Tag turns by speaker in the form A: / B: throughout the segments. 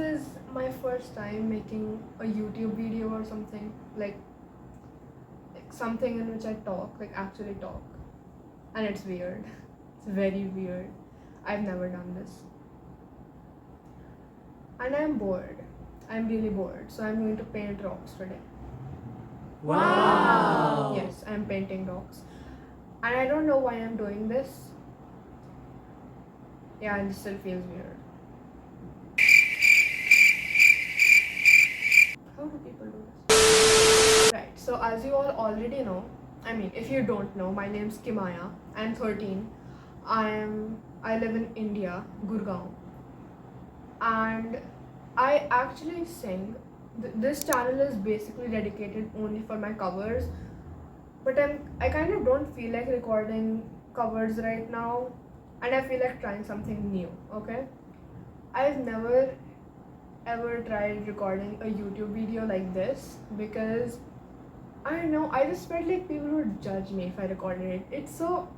A: is my first time making a YouTube video or something, like something in which I talk, like actually talk. And it's weird. It's very weird. I've never done this. And I'm bored. I'm really bored. So I'm going to paint rocks today.
B: Wow!
A: Yes, I'm painting rocks. And I don't know why I'm doing this. Yeah, and it still feels weird. How do people do this? Right, so as you all already know, I mean, if you don't know, my name's Kimaya. I'm 13. I live in India, Gurgaon. And I actually sing. This channel is basically dedicated only for my covers. But I kind of don't feel like recording covers right now. And I feel like trying something new, okay? I've never ever tried recording a YouTube video like this because I don't know, I just felt like people would judge me if I recorded it. It's so,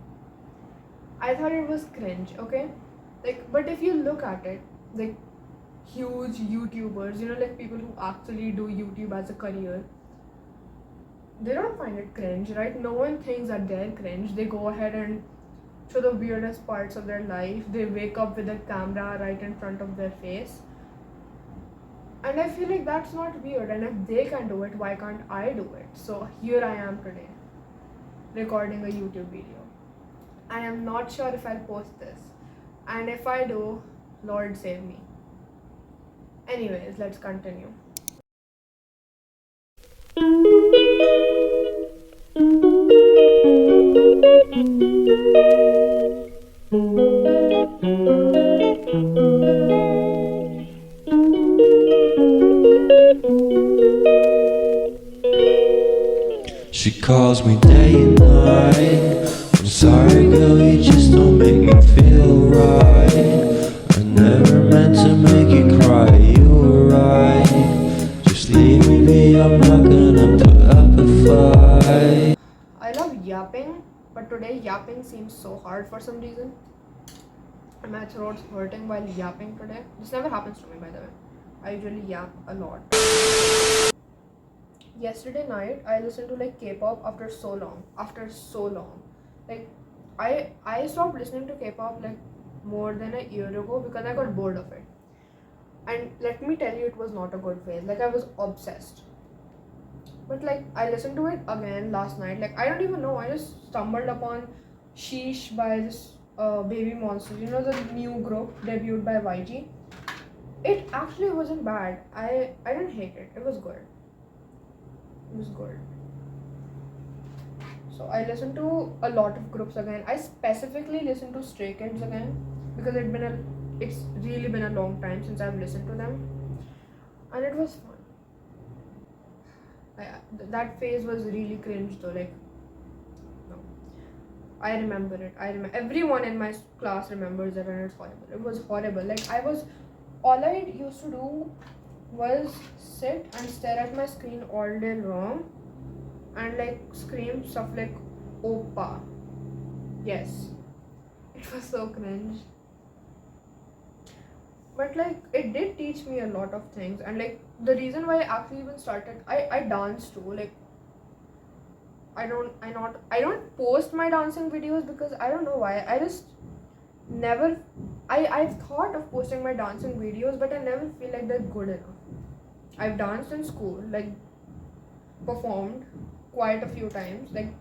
A: I thought it was cringe, okay? Like, but if you look at it, like huge YouTubers, you know, like people who actually do YouTube as a career, they don't find it cringe, right? No one thinks that they're cringe. They go ahead and show the weirdest parts of their life. They wake up with a camera right in front of their face. And I feel like that's not weird. And if they can do it, why can't I do it? So here I am today, recording a YouTube video. I am not sure if I'll post this. And if I do, Lord save me. Anyways, let's continue.
B: She calls me day and night. I'm sorry, girl, you just don't make me feel right. I never meant to make you cry, you were right. Just leave me be, I'm not gonna put up a fight.
A: I love yapping, but today yapping seems so hard for some reason. And my throat's hurting while yapping today. This never happens to me, by the way. I usually yap a lot. Yesterday night, I listened to like K-pop after so long. Like, I stopped listening to K-pop like more than a year ago because I got bored of it. And let me tell you, it was not a good phase. Like, I was obsessed. But like, I listened to it again last night. Like, I don't even know. I just stumbled upon Sheesh by this Baby Monster. You know, the new group debuted by YG. It actually wasn't bad. I didn't hate it. It was good. It was good. So I listened to a lot of groups again. I specifically listened to Stray Kids again because it's really been a long time since I've listened to them, and it was fun. That phase was really cringe though. Like, no, I remember it. Everyone in my class remembers it, and it's horrible. It was horrible. Like, all I used to do was sit and stare at my screen all day long and like scream stuff like Oppa. Yes, it was so cringe. But like, it did teach me a lot of things, and like the reason why I actually even started, I dance too. Like, I don't post my dancing videos because I don't know why. I just never, I've thought of posting my dancing videos, but I never feel like they're good enough. I've danced in school, like performed quite a few times. Like,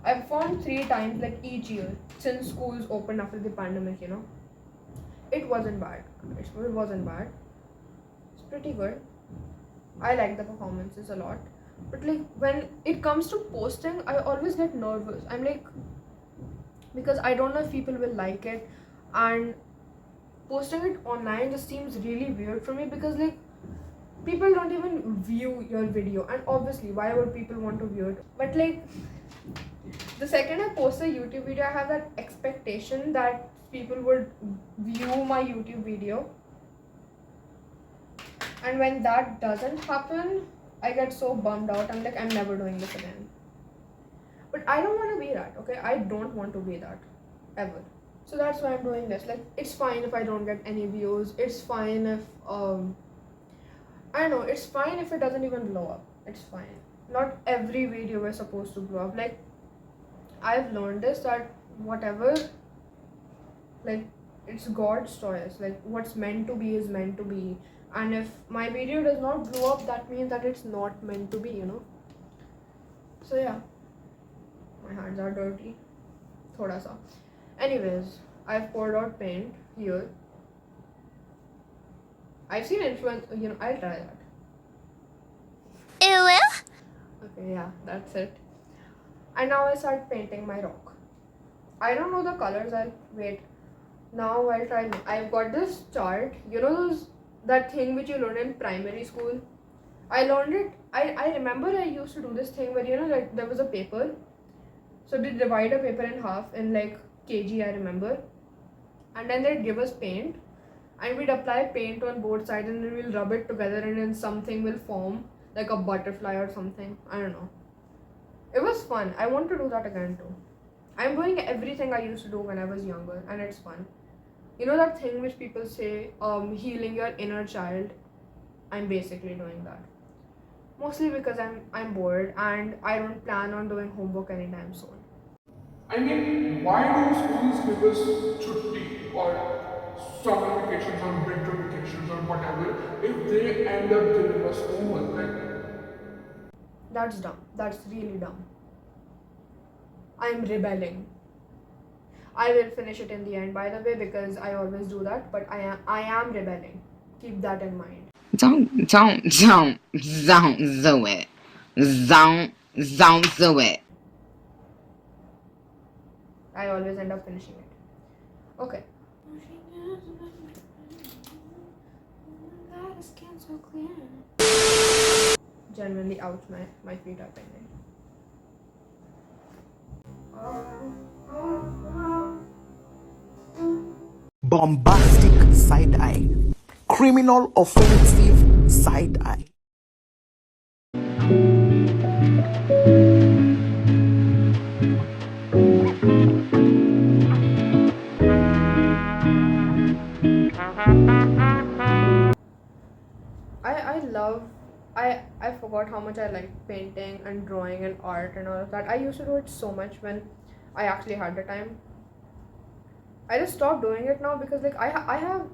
A: I've performed 3 times like each year since schools opened after the pandemic, you know. It wasn't bad. It wasn't bad. It's pretty good. I like the performances a lot. But like, when it comes to posting, I always get nervous. I'm like, because I don't know if people will like it, and posting it online just seems really weird for me because like, people don't even view your video, and obviously why would people want to view it? But like, the second I post a YouTube video, I have that expectation that people would view my YouTube video, and when that doesn't happen, I get so bummed out. I'm like, I'm never doing this again. But I don't want to be that, okay? I don't want to be that ever. So that's why I'm doing this. Like, it's fine if I don't get any views. It's fine if I know, it's fine if it doesn't even blow up. It's fine. Not every video is supposed to blow up. Like, I've learned this, that whatever, like, it's God's choice. Like, what's meant to be is meant to be. And if my video does not blow up, that means that it's not meant to be, you know. So yeah, my hands are dirty. Thoda sa. Anyways, I've poured out paint here. I've seen influence, you know, I'll try that. Okay, yeah, that's it. And now I start painting my rock. I don't know the colors, wait. Now I'll try. I've got this chart, you know, that thing which you learn in primary school. I learned it. I remember I used to do this thing where, you know, like there was a paper. So they divide a paper in half in like kg, I remember. And then they'd give us paint. And we'd apply paint on both sides and then we'll rub it together and then something will form, like a butterfly or something. I don't know. It was fun. I want to do that again too. I'm doing everything I used to do when I was younger and it's fun. You know that thing which people say, healing your inner child? I'm basically doing that. Mostly because I'm bored and I don't plan on doing homework anytime soon.
C: I mean, why do schools give us chutti or summer vacations or winter vacations or whatever if they end up giving us homework?
A: That's dumb. That's really dumb. I'm rebelling. I will finish it in the end, by the way, because I always do that, but I am rebelling. Keep that in mind.
D: Don't do it. Don't do it.
A: I always end up finishing it. Okay. Genuinely ouch, my feet are painting.
E: Bombastic side eye, criminal offensive side eye.
A: I forgot how much I like painting and drawing and art and all of that. I used to do it so much when I actually had the time. I just stopped doing it now because like I have,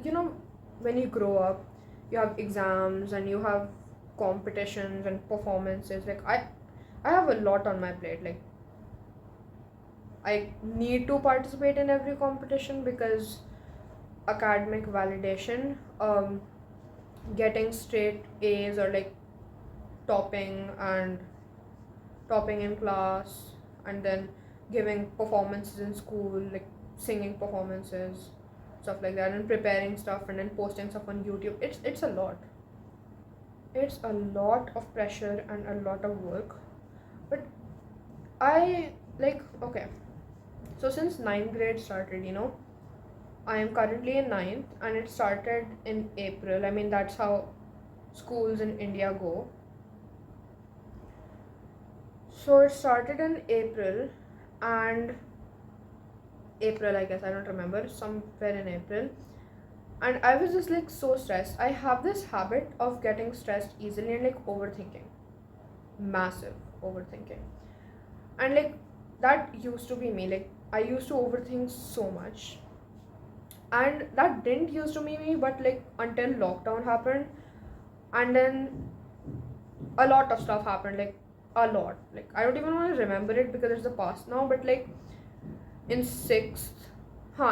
A: you know, when you grow up, you have exams and you have competitions and performances. Like I have a lot on my plate. Like I need to participate in every competition because academic validation, getting straight A's or like topping in class and then giving performances in school, like singing performances, stuff like that, and preparing stuff and then posting stuff on YouTube. It's a lot. It's a lot of pressure and a lot of work. But I like, okay, so since 9th grade started, you know, I am currently in 9th and it started in April. I mean, that's how schools in India go. So it started in April and April, I guess, I don't remember, somewhere in April. And I was just like so stressed. I have this habit of getting stressed easily and like overthinking. Massive overthinking. And like that used to be me. Like I used to overthink so much. And that didn't used to be me, but like until lockdown happened. And then a lot of stuff happened, like a lot. Like I don't even want to remember it because it's the past now, but like in 6th,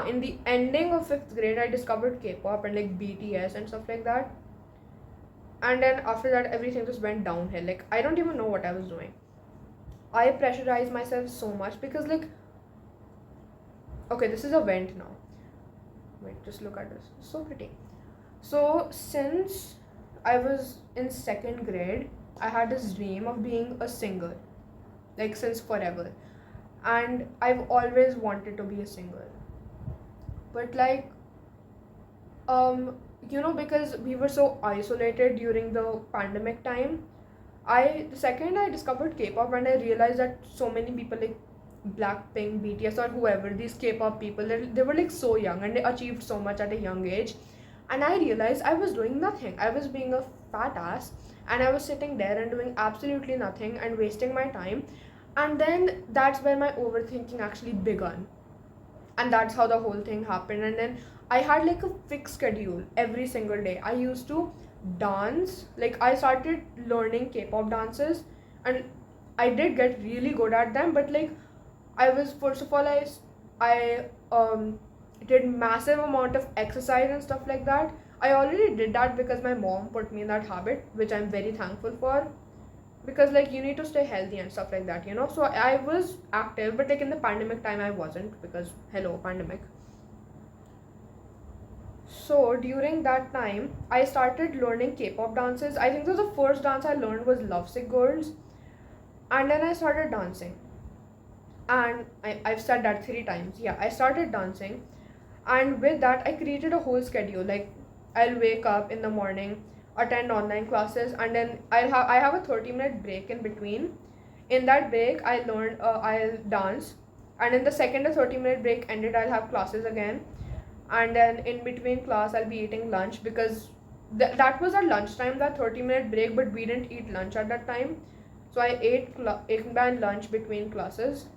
A: in the ending of 5th grade, I discovered K-pop and like BTS and stuff like that. And then after that, everything just went downhill. Like I don't even know what I was doing. I pressurized myself so much because like, okay, this is a vent now. Wait, just look at this. It's so pretty. So since I was in 2nd grade, I had this dream of being a singer, like since forever. And I've always wanted to be a singer. But like, you know, because we were so isolated during the pandemic time, the second I discovered K-pop and I realized that so many people like Blackpink, BTS or whoever, these K-pop people, they were like so young and they achieved so much at a young age. and I realized I was doing nothing. I was being a fat ass, and I was sitting there and doing absolutely nothing and wasting my time. And then that's where my overthinking actually began, and that's how the whole thing happened. And then I had like a fixed schedule every single day. I used to dance, like I started learning K-pop dances, and I did get really good at them. But like, I was, first of all, I did massive amount of exercise and stuff like that. I already did that because my mom put me in that habit, which I'm very thankful for, because like you need to stay healthy and stuff like that, you know. So I was active, but like in the pandemic time I wasn't, because hello pandemic. So during that time I started learning K-pop dances. I think the first dance I learned was Lovesick Girls, and then I started dancing. And I've said that 3 times. Yeah, I started dancing, and with that I created a whole schedule. Like, I'll wake up in the morning, attend online classes, and then I have a 30-minute break in between. In that break I'll dance, and in the second the 30-minute break ended, I'll have classes again. And then in between class I'll be eating lunch, because that was our lunchtime, that 30-minute break, but we didn't eat lunch at that time. So I ate my lunch between classes.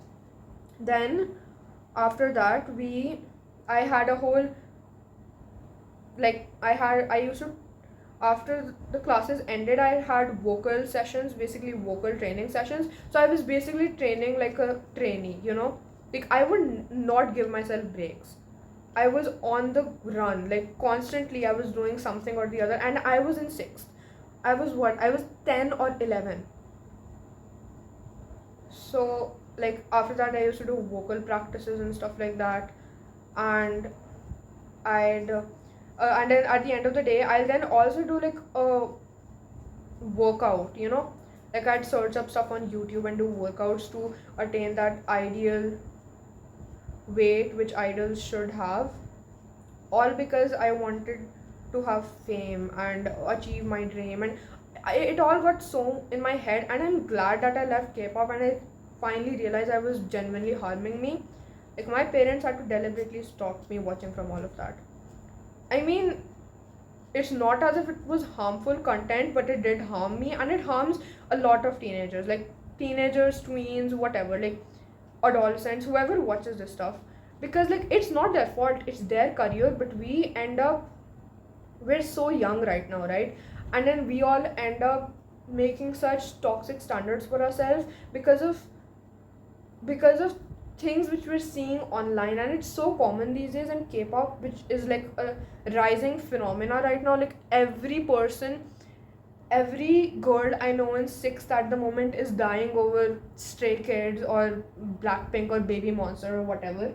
A: Then after that I had a whole, like, I used to, after the classes ended, I had vocal sessions, basically vocal training sessions. So I was basically training like a trainee, you know. Like, I would not give myself breaks. I was on the run, like constantly I was doing something or the other. And I was in 6th. I was 10 or 11. So like after that I used to do vocal practices and stuff like that. And I'd and then at the end of the day I'll then also do like a workout, you know. Like, I'd search up stuff on YouTube and do workouts to attain that ideal weight which idols should have, all because I wanted to have fame and achieve my dream. And it all got so in my head, and I'm glad that I left K-pop and I finally realized I was genuinely harming me. Like, my parents had to deliberately stop me watching from all of that. I mean, it's not as if it was harmful content, but it did harm me, and it harms a lot of teenagers, like teenagers, tweens, whatever, like adolescents, whoever watches this stuff. Because like, it's not their fault, it's their career, but we're so young right now, right? And then we all end up making such toxic standards for ourselves because of things which we're seeing online. And it's so common these days in K-pop, which is like a rising phenomena right now. Like, every girl I know in 6th at the moment is dying over Stray Kids or Blackpink or Baby Monster or whatever.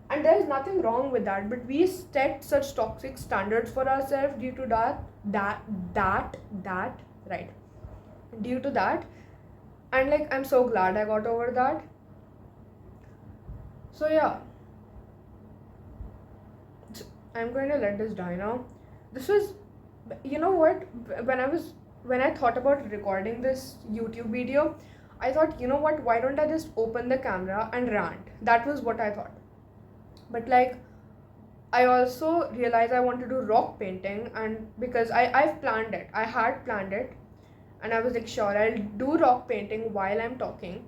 A: And there's nothing wrong with that, but we set such toxic standards for ourselves due to that, right? Due to that. And like, I'm so glad I got over that. So yeah, I'm going to let this die now. This was, you know what, when I thought about recording this YouTube video, I thought, you know what, why don't I just open the camera and rant? That was what I thought. But like, I also realized I want to do rock painting, and because I had planned it, and I was like, sure, I'll do rock painting while I'm talking.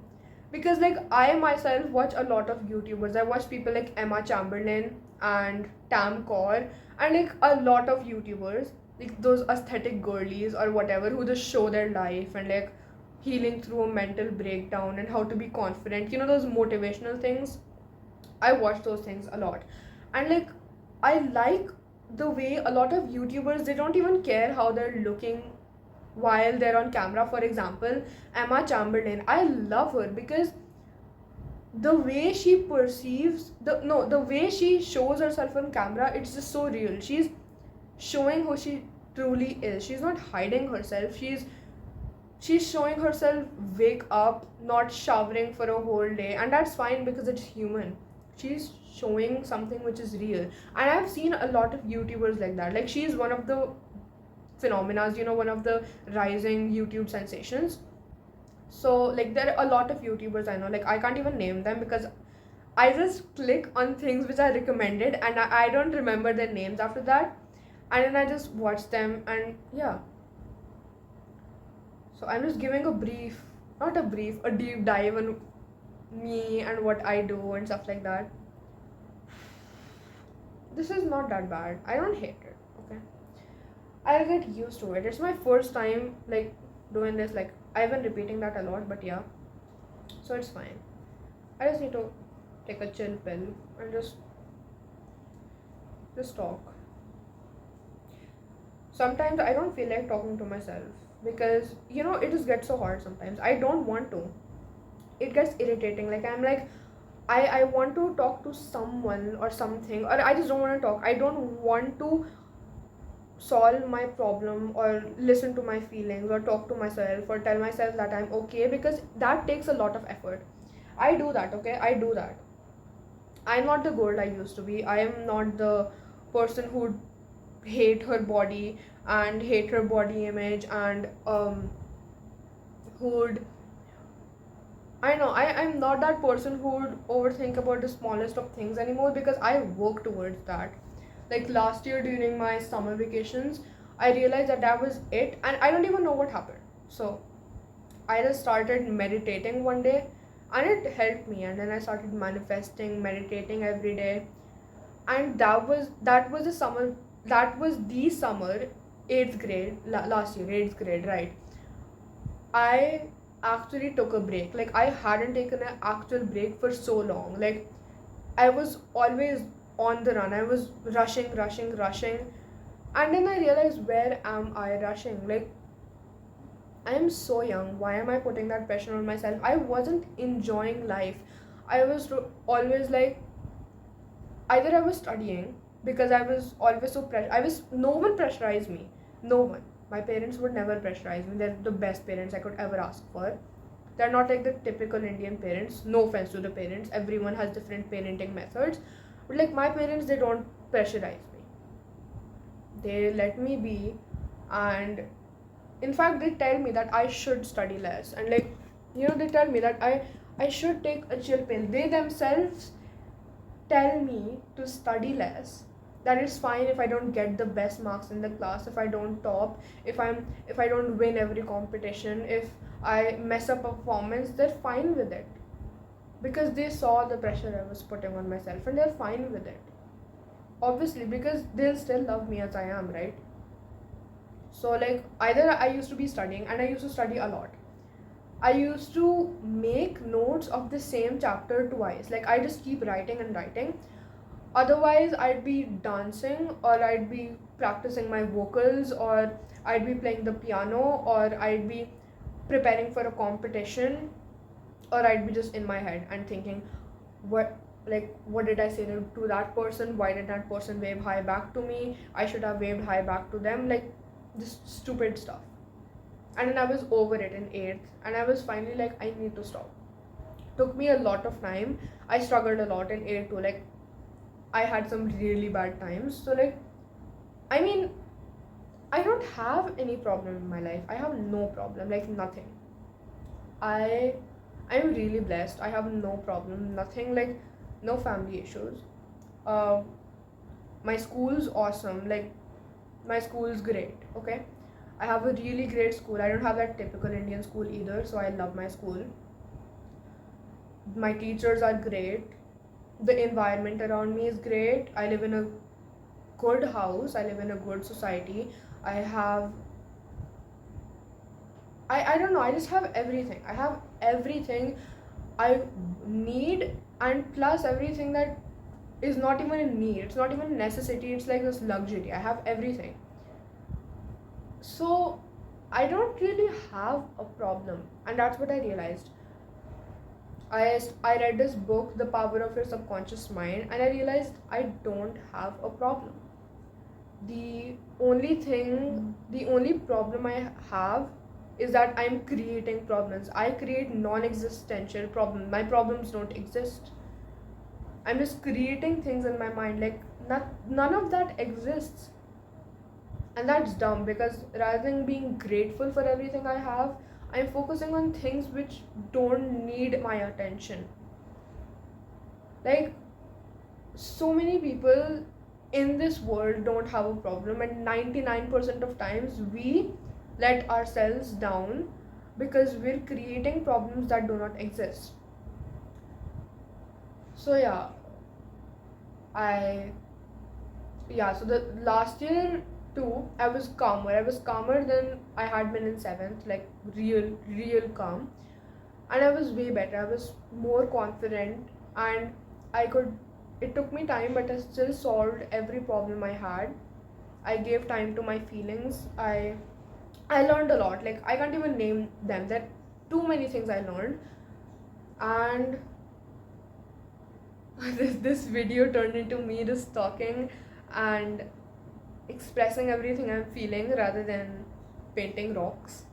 A: Because like, I myself watch a lot of YouTubers. I watch people like Emma Chamberlain and Tam Kaur, and like a lot of YouTubers, like those aesthetic girlies or whatever, who just show their life and like healing through a mental breakdown and how to be confident, you know, those motivational things. I watch those things a lot. And like, I like the way a lot of YouTubers, they don't even care how they're looking while they're on camera. For example, Emma Chamberlain, I love her because the way she perceives the way she shows herself on camera, it's just so real. She's showing who she truly is. She's not hiding herself. She's showing herself wake up, not showering for a whole day, and that's fine because it's human. She's showing something which is real. And I've seen a lot of YouTubers like that. Like, she's one of the phenomena, you know, one of the rising YouTube sensations. So like, there are a lot of YouTubers I know, like I can't even name them because I just click on things which I recommended, and I don't remember their names after that. and then I just watch them, and yeah. So I'm just giving a brief, not a brief, a deep dive on me and what I do and stuff like that. This is not that bad. I don't hate it, okay? I'll get used to it. It's my first time like doing this. Like I've been repeating that a lot, but yeah. So it's fine. I just need to take a chill pill and just talk. Sometimes I don't feel like talking to myself because it just gets so hard sometimes. I don't want to. It gets irritating. Like I'm like I want to talk to someone or something, or I just don't want to talk. I don't want to solve my problem or listen to my feelings or talk to myself or tell myself that I'm okay, because that takes a lot of effort. I do that, okay? I do that. I'm not the girl I used to be. I am not the person who'd hate her body and hate her body image and who'd I know I'm not that person who would overthink about the smallest of things anymore, because I work towards that. Like last year during my summer vacations, I realized that was it, and I don't even know what happened. So I just started meditating one day, and it helped me. And then I started manifesting, meditating every day, and that was the summer. That was the summer, 8th grade, last year, 8th grade, right? I actually took a break. Like I hadn't taken an actual break for so long. Like I was always on the run. I was rushing, rushing, rushing. And then I realized, where am I rushing? Like I am so young. Why am I putting that pressure on myself? I wasn't enjoying life. I was always like, either I was studying, because I was always so no one pressurized me. No one. My parents would never pressurize me. They're the best parents I could ever ask for. They're not like the typical Indian parents. No offense to the parents. Everyone has different parenting methods. But like my parents, they don't pressurize me. They let me be, and in fact they tell me that I should study less, and like they tell me that I should take a chill pill. They themselves tell me to study less, that it's fine if I don't get the best marks in the class, if I don't top, if I don't win every competition, if I mess up a performance. They're fine with it, because they saw the pressure I was putting on myself, and they're fine with it, obviously, because they'll still love me as I am, right? So like either I used to be studying, and I used to study a lot. I used to make notes of the same chapter twice. Like I just keep writing and writing. Otherwise I'd be dancing, or I'd be practicing my vocals, or I'd be playing the piano, or I'd be preparing for a competition, or I'd be just in my head and thinking, what did I say to that person? Why did that person wave high back to me? I should have waved high back to them. Like just stupid stuff. And then I was over it in 8th, and I was finally like, I need to stop. Took me a lot of time. I struggled a lot in 8th too. Like I had some really bad times. So like, I mean, I don't have any problem in my life. I have no problem, like nothing. I'm really blessed. I have no problem, nothing, like no family issues. My school's awesome. Like my school's great, okay? I have a really great school. I don't have that typical Indian school either, so I love my school. My teachers are great. The environment around me is great. I live in a good house. I live in a good society. I don't know, I just have everything. I have everything I need, and plus everything that is not even a need. It's not even a necessity. It's like this luxury. I have everything. So I don't really have a problem, and that's what I realized. I read this book, The Power of Your Subconscious Mind, and I realized I don't have a problem. The only problem I have is that I'm creating problems. I create non-existential problems. My problems don't exist. I'm just creating things in my mind. Like none of that exists. And that's dumb, because rather than being grateful for everything I have, I'm focusing on things which don't need my attention. Like so many people in this world don't have a problem, and 99% of times we let ourselves down because we're creating problems that do not exist. So I so the last year too, I was calmer than I had been in 7th, like real calm, and I was way better. I was more confident, and I could it took me time, but I still solved every problem I had. I gave time to my feelings. I learned a lot. Like, I can't even name them. There are too many things I learned. And this video turned into me just talking and expressing everything I'm feeling rather than painting rocks.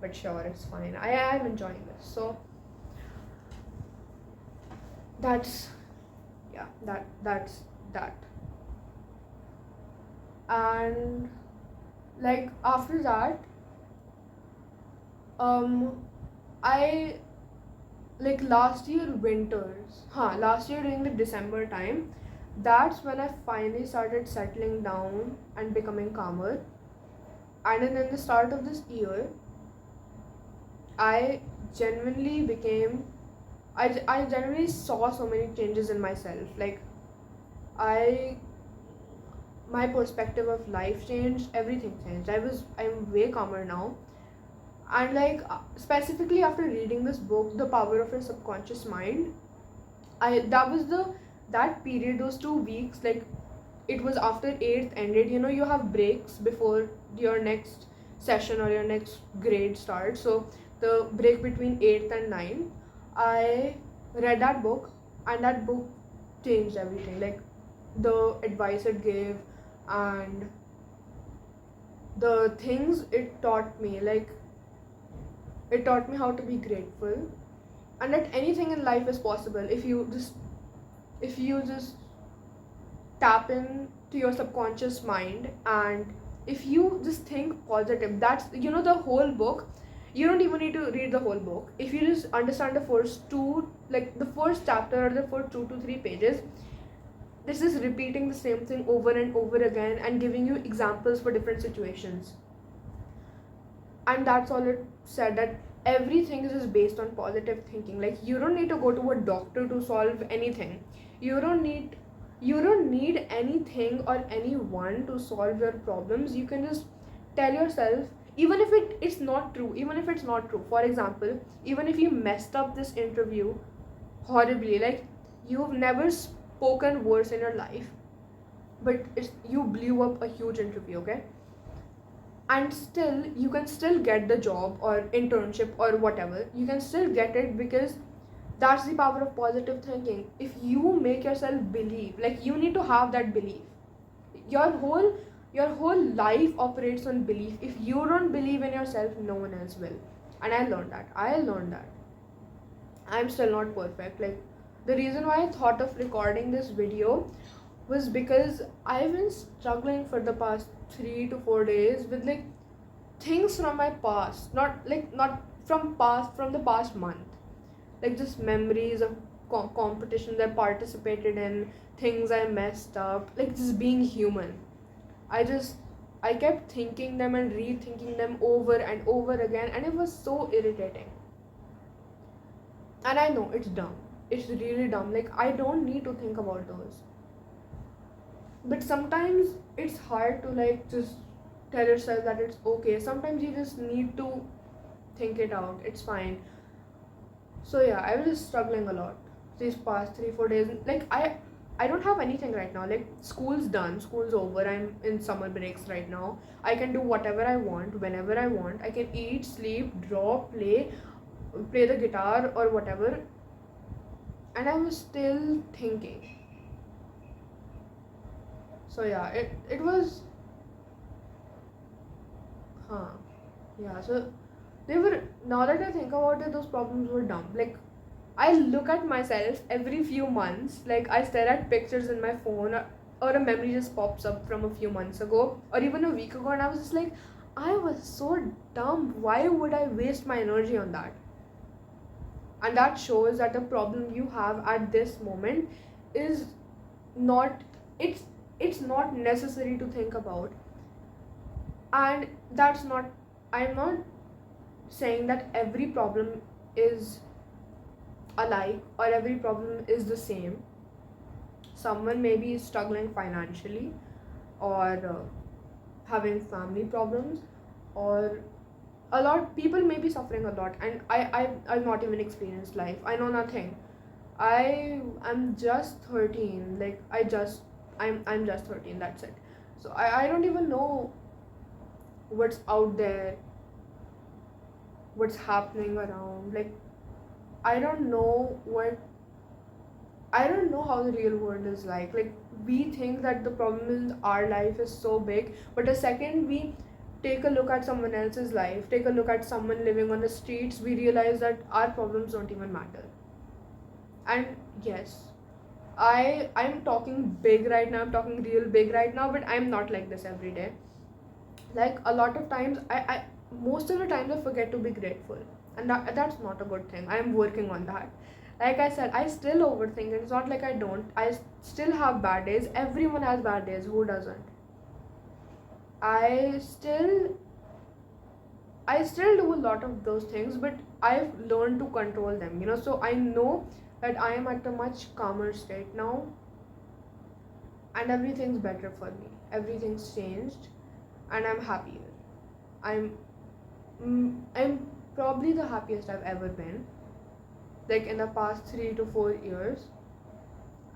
A: But sure, it's fine. I am enjoying this. So that's that. And like after that, I like last year during the December time, that's when I finally started settling down and becoming calmer. And then in the start of this year, I genuinely became I genuinely saw so many changes in myself. Like, my perspective of life changed, everything changed. I'm way calmer now. And like specifically after reading this book, The Power of Your Subconscious Mind, that period, those 2 weeks, like it was after 8th ended, you have breaks before your next session or your next grade starts. So the break between 8th and 9th, I read that book, and that book changed everything. Like, the advice it gave and the things it taught me, like it taught me how to be grateful, and that anything in life is possible if you just tap in to your subconscious mind, and if you just think positive. That's the whole book. You don't even need to read the whole book. If you just understand the first chapter or the first 2 to 3 pages, this is repeating the same thing over and over again and giving you examples for different situations. And that's all it said, that everything is just based on positive thinking. Like, you don't need to go to a doctor to solve anything. You don't need anything or anyone to solve your problems. You can just tell yourself, even if it's not true. For example, even if you messed up this interview horribly, like you've never spoken worse in your life, but you blew up a huge interview, okay? And still, you can still get the job or internship or whatever. You can still get it, because that's the power of positive thinking. If you make yourself believe, like, you need to have that belief. Your whole life operates on belief. If you don't believe in yourself, no one else will. And I learned that. I'm still not perfect. Like, the reason why I thought of recording this video was because I've been struggling for the past 3 to 4 days with like things from my past, not from the past month, like just memories of competitions I participated in, things I messed up, like just being human. I kept thinking them and rethinking them over and over again, and it was so irritating. And I know it's dumb. It's really dumb. Like, I don't need to think about those. But sometimes it's hard to like just tell yourself that it's okay. Sometimes you just need to think it out. It's fine. So I was just struggling a lot these past 3-4 days. Like, I don't have anything right now. Like, school's done, school's over. I'm in summer breaks right now. I can do whatever I want, whenever I want. I can eat, sleep, draw, play the guitar or whatever. And I was still thinking. So it was so they were, now that I think about it, those problems were dumb. Like, I look at myself every few months, like I stare at pictures in my phone, or a memory just pops up from a few months ago or even a week ago, and I was just like, I was so dumb. Why would I waste my energy on that? And that shows that the problem you have at this moment is not, it's not necessary to think about. And that's not, I'm not saying that every problem is alike or every problem is the same. Someone may be struggling financially, or having family problems, or a lot people may be suffering a lot, and I've not even experienced life. I know nothing. I'm just 13. Like I'm just 13, that's it. So I don't even know what's out there, what's happening around. Like I don't know how the real world is like. Like we think that the problem in our life is so big, but the second we take a look at someone else's life, take a look at someone living on the streets, we realize that our problems don't even matter. And yes, I'm talking big right now, I'm talking real big right now, but I'm not like this every day. Like a lot of times I most of the times I forget to be grateful, and that's not a good thing. I'm working on that. Like I said, I still overthink. It's not like I don't. I still have bad days. Everyone has bad days. Who doesn't? I still do a lot of those things, but I've learned to control them, so I know that I am at a much calmer state now, and everything's better for me. Everything's changed, and I'm happier. I'm probably the happiest I've ever been, like in the past 3 to 4 years.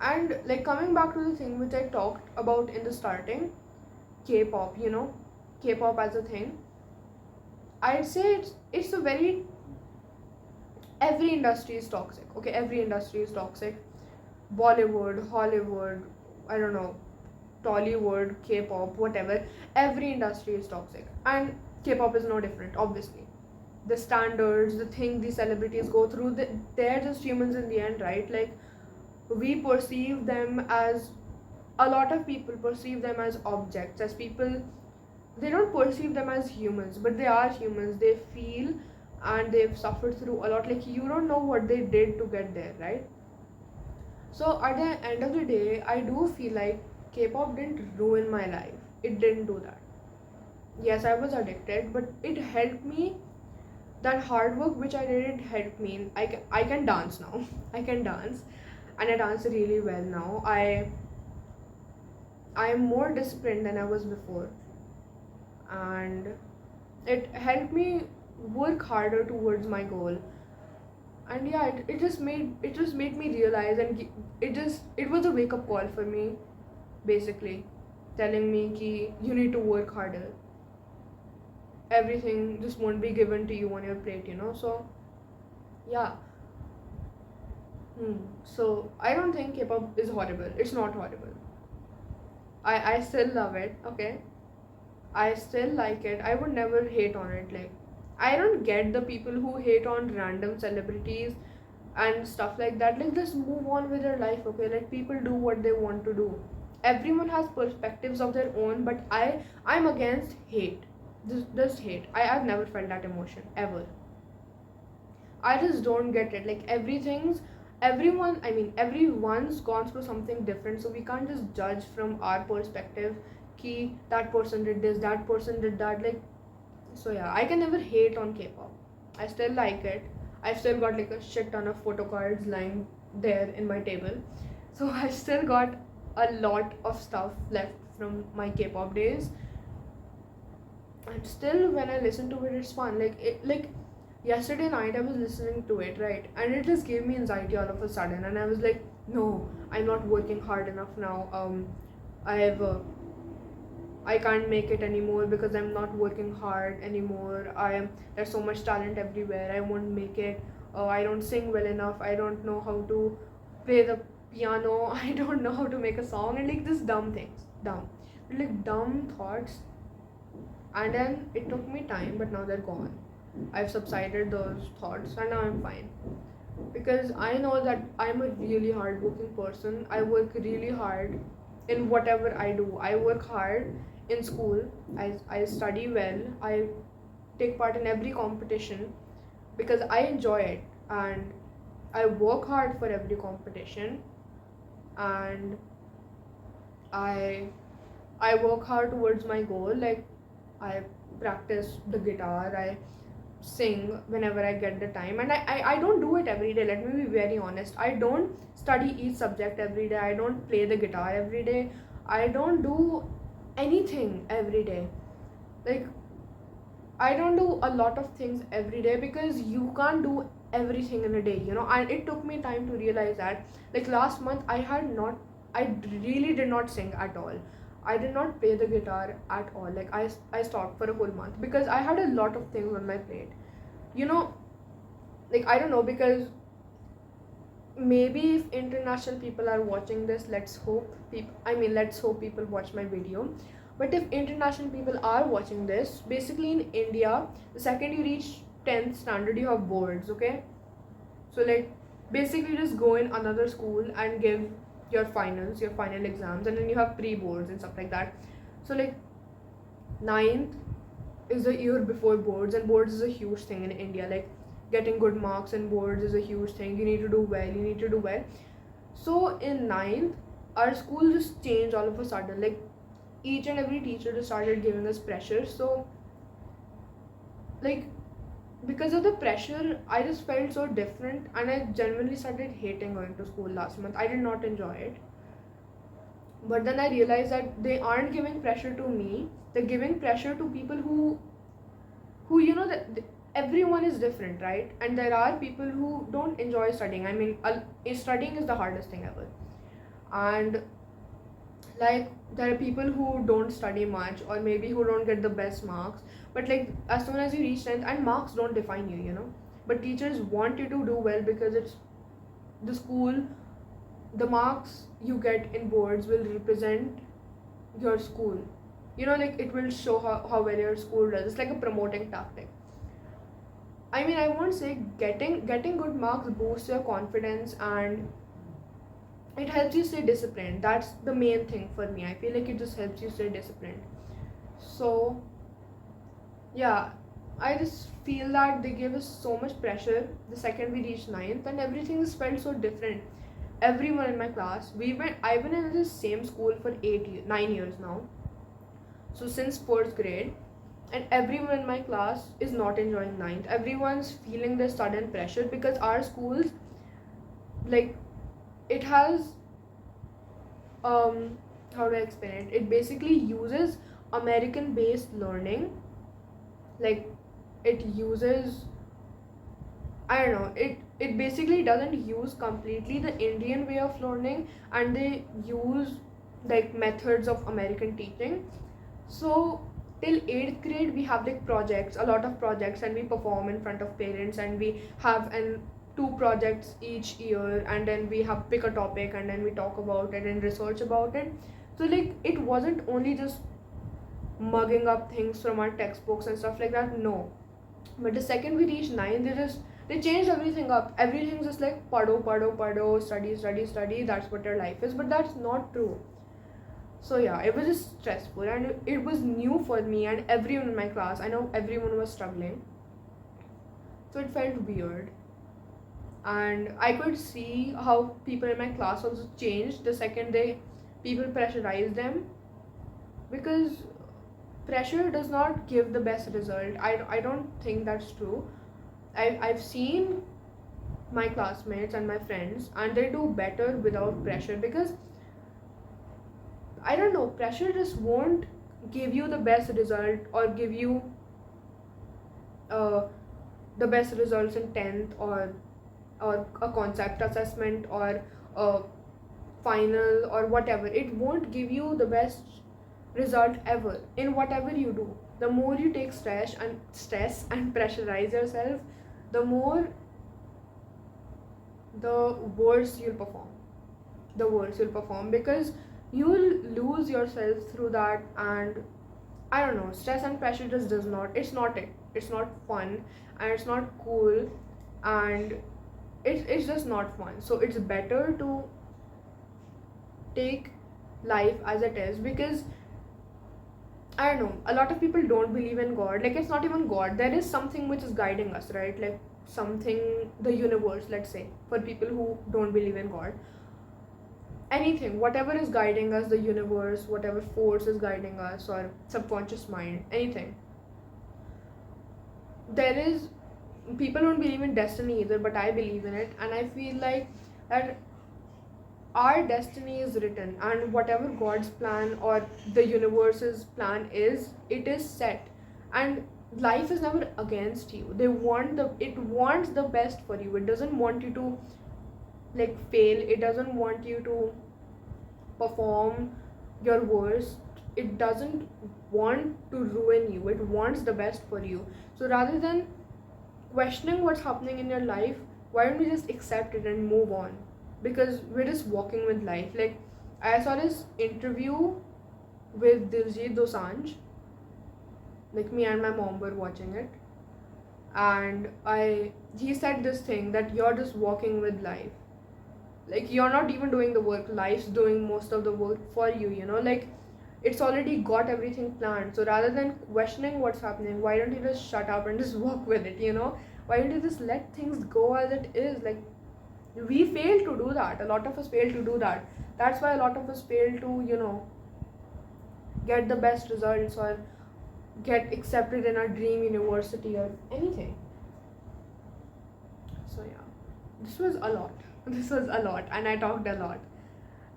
A: And like coming back to the thing which I talked about in the starting, K-pop, K-pop as a thing, I'd say it's a very, every industry is toxic. Okay, every industry is toxic. Bollywood, Hollywood, I don't know, Tollywood, K-pop, whatever. Every industry is toxic, and K-pop is no different. Obviously, the standards, the thing these celebrities go through, they're just humans in the end, right? Like we perceive them as, a lot of people perceive them as objects, as people. They don't perceive them as humans, but they are humans. They feel, and they've suffered through a lot. Like you don't know what they did to get there, right? So at the end of the day, I do feel like K-pop didn't ruin my life. It didn't do that. Yes, I was addicted, but it helped me. That hard work which I did, it helped me. I can dance now. I can dance, and I dance really well now. I am more disciplined than I was before, and it helped me work harder towards my goal. And yeah, it just made me realize, and it was a wake up call for me, basically telling me ki you need to work harder. Everything just won't be given to you on your plate, so yeah. So I don't think K-pop is horrible. It's not horrible. I still love it. Okay, I still like it. I would never hate on it. Like I don't get the people who hate on random celebrities and stuff like that. Like just move on with their life. Okay, let people do what they want to do. Everyone has perspectives of their own, but I'm against hate. Just hate. I've never felt that emotion ever. I just don't get it. Like everyone's gone through something different, so we can't just judge from our perspective ki that person did this, that person did that. Like, so yeah, I can never hate on K-pop. I still like it. I've still got like a shit ton of photo cards lying there in my table. So I still got a lot of stuff left from my K-pop days. And still when I listen to it, it's fun. Like yesterday night I was listening to it, right? And it just gave me anxiety all of a sudden, and I was like, no, I'm not working hard enough now. I can't make it anymore because I'm not working hard anymore. There's so much talent everywhere. I won't make it. I don't sing well enough. I don't know how to play the piano. I don't know how to make a song, and like this dumb things, like dumb thoughts. And then it took me time, but now they're gone. I've subsided those thoughts, and now I'm fine. Because I know that I'm a really hardworking person. I work really hard in whatever I do. I work hard in school. I study well. I take part in every competition because I enjoy it, and I work hard for every competition, and I I work hard towards my goal. Like, I practice the guitar, I sing whenever I get the time, and I don't do it every day. Let me be very honest. I don't study each subject every day. I don't play the guitar every day. I don't do anything every day. Like, I don't do a lot of things every day because you can't do everything in a day, you know. And it took me time to realize that. Like, last month, I really did not sing at all. I did not play the guitar at all. Like, I stopped for a whole month because I had a lot of things on my plate. You know, like, I don't know, because maybe if international people are watching this, let's hope people watch my video. But if international people are watching this, basically in India, the second you reach 10th standard, you have boards, okay? So, like, basically just go in another school and give your final exams, and then you have pre-boards and stuff like that. So, like, ninth is the year before boards, and boards is a huge thing in India. Like, getting good marks in boards is a huge thing. You need to do well. So in ninth, our school just changed all of a sudden. Like, each and every teacher just started giving us pressure. So, like, because of the pressure, I just felt so different, and I genuinely started hating going to school last month. I did not enjoy it. But then I realized that they aren't giving pressure to me. They're giving pressure to people who you know, that everyone is different, right? And there are people who don't enjoy studying. I mean, studying is the hardest thing ever. And, like, there are people who don't study much, or maybe who don't get the best marks. But, like, as soon as you reach 10th, and marks don't define you, you know. But teachers want you to do well because it's the school. The marks you get in boards will represent your school. You know, like, it will show how well your school does. It's like a promoting tactic. I mean, I won't say getting good marks boosts your confidence, and it helps you stay disciplined. That's the main thing for me. I feel like it just helps you stay disciplined. So, yeah, I just feel that they gave us so much pressure the second we reached ninth, and everything just felt so different. Everyone in my class, I've been in the same school for 9 years now. So since 4th grade, and everyone in my class is not enjoying ninth. Everyone's feeling this sudden pressure because our schools, like, it has, how do I explain it? It basically uses American based learning. Like, it uses, I don't know, it basically doesn't use completely the Indian way of learning, and they use, like, methods of American teaching. So till 8th grade we have, like, a lot of projects, and we perform in front of parents, and we have 2 projects each year, and then we have pick a topic, and then we talk about it and research about it. So, like, it wasn't only just mugging up things from our textbooks and stuff like that, no. But the second we reached 9, they changed everything up. Everything's just like pado, study, that's what your life is. But that's not true. So yeah, it was just stressful, and it was new for me and everyone in my class. I know everyone was struggling. So it felt weird. And I could see how people in my class also changed the second people pressurized them. Because pressure does not give the best result. I don't think that's true. I've seen my classmates and my friends, and they do better without pressure, because I don't know, pressure just won't give you the best result, or give you the best results in 10th, or a concept assessment, or a final, or whatever. It won't give you the best result ever in whatever you do. The more you take stress and pressurize yourself, the worse you'll perform, because you'll lose yourself through that. And I don't know, stress and pressure just does not, it's not fun, and it's not cool, and it's just not fun. So it's better to take life as it is, because I don't know, a lot of people don't believe in God. Like, it's not even God, there is something which is guiding us, right? Like, something, the universe, let's say, for people who don't believe in God. anything, whatever is guiding us, the universe, whatever force is guiding us, or subconscious mind, anything. There is, people don't believe in destiny either, but I believe in it, and I feel like that our destiny is written, and whatever God's plan or the universe's plan is, it is set. And life is never against you. It wants the best for you. It doesn't want you to like fail. It doesn't want you to perform your worst. It doesn't want to ruin you. It wants the best for you. So rather than questioning what's happening in your life, why don't we just accept it and move on? Because we're just walking with life. Like, I saw this interview with Diljit Dosanjh. Like, me and my mom were watching it, and he said this thing, that you're just walking with life. Like, you're not even doing the work. Life's doing most of the work for you, you know? Like, it's already got everything planned. So rather than questioning what's happening, why don't you just shut up and just walk with it, you know? Why don't you just let things go as it is? Like, we fail to do that. A lot of us fail to do that. That's why a lot of us fail to, you know, get the best results or get accepted in our dream university or anything. So yeah, this was a lot. This was a lot, and I talked a lot.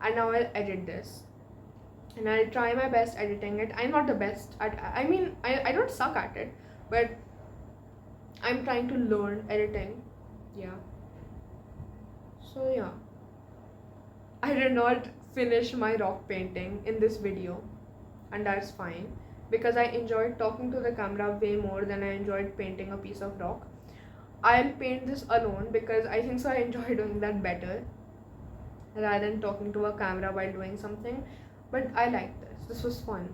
A: And now I'll edit this, and I'll try my best editing it. I'm not the best at, I don't suck at it, but I'm trying to learn editing. Yeah. So yeah, I did not finish my rock painting in this video, and that's fine, because I enjoyed talking to the camera way more than I enjoyed painting a piece of rock. I'll paint this alone because I think so I enjoy doing that better rather than talking to a camera while doing something. But I like this. This was fun,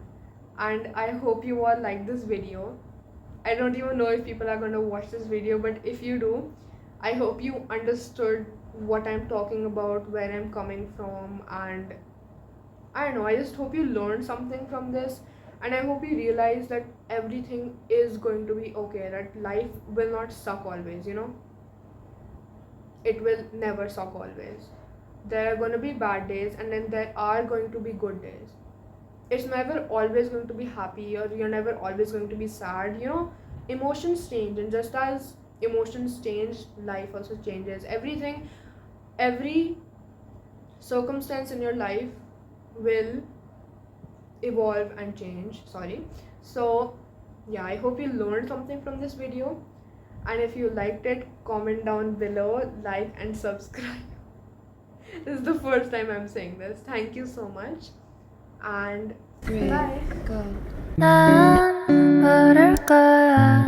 A: and I hope you all like this video. I don't even know if people are going to watch this video, but if you do, I hope you understood what I'm talking about, where I'm coming from, and I don't know, I just hope you learned something from this, and I hope you realize that everything is going to be okay, that life will not suck always, you know? It will never suck always. There are going to be bad days, and then there are going to be good days. It's never always going to be happy, or you're never always going to be sad, you know? Emotions change, and just as emotions change, life also changes. Every circumstance in your life will evolve and change. So yeah, I hope you learned something from this video, and if you liked it, comment down below, like and subscribe. This is the first time I'm saying this. Thank you so much, and bye.
D: 난 모를 거야.